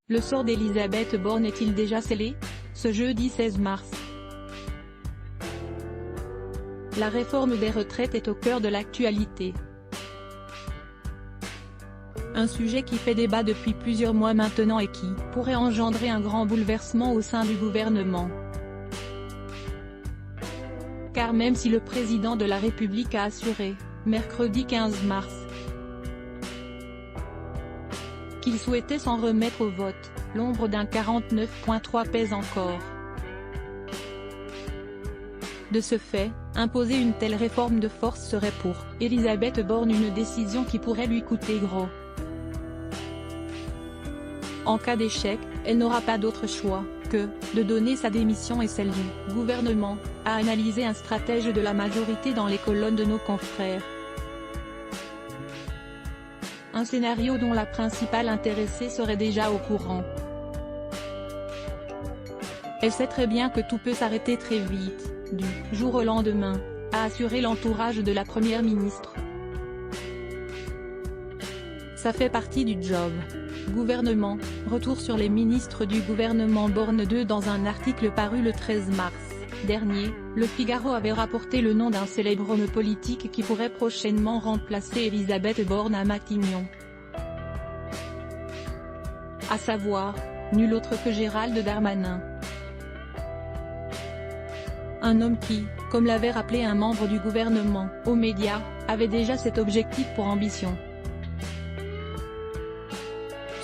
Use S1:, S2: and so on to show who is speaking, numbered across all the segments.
S1: Le sort d'Elisabeth Borne est-il déjà scellé? Ce jeudi 16 mars. La réforme des retraites est au cœur de l'actualité. Un sujet qui fait débat depuis plusieurs mois maintenant et qui pourrait engendrer un grand bouleversement au sein du gouvernement. Car même si le président de la République a assuré, mercredi 15 mars, qu'il souhaitait s'en remettre au vote, l'ombre d'un 49.3 pèse encore. De ce fait, imposer une telle réforme de force serait pour Elisabeth Borne une décision qui pourrait lui coûter gros. En cas d'échec, elle n'aura pas d'autre choix que de donner sa démission et celle du gouvernement, a analysé un stratège de la majorité dans les colonnes de nos confrères. Un scénario dont la principale intéressée serait déjà au courant. Elle sait très bien que tout peut s'arrêter très vite, du jour au lendemain, a assuré l'entourage de la première ministre. Ça fait partie du job. Gouvernement, retour sur les ministres du gouvernement Borne 2. Dans un article paru le 13 mars dernier, Le Figaro avait rapporté le nom d'un célèbre homme politique qui pourrait prochainement remplacer Elisabeth Borne à Matignon. À savoir, nul autre que Gérald Darmanin. Un homme qui, comme l'avait rappelé un membre du gouvernement, aux médias, avait déjà cet objectif pour ambition.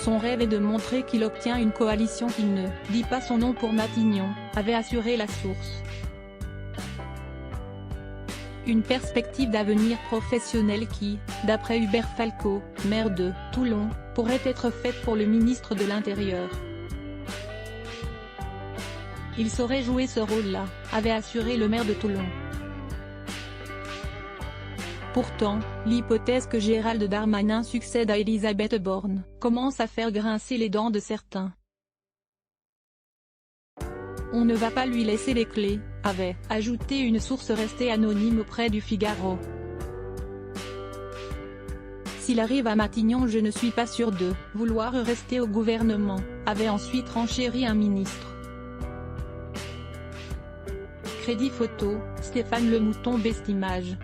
S1: Son rêve est de montrer qu'il obtient une coalition qu'il ne dit pas son nom pour Matignon, avait assuré la source. Une perspective d'avenir professionnel qui, d'après Hubert Falco, maire de Toulon, pourrait être faite pour le ministre de l'Intérieur. Il saurait jouer ce rôle-là, avait assuré le maire de Toulon. Pourtant, l'hypothèse que Gérald Darmanin succède à Elisabeth Borne commence à faire grincer les dents de certains. On ne va pas lui laisser les clés, avait ajouté une source restée anonyme auprès du Figaro. S'il arrive à Matignon, je ne suis pas sûr de vouloir rester au gouvernement, avait ensuite renchéri un ministre. Crédit photo, Stéphane Le Mouton Bestimage.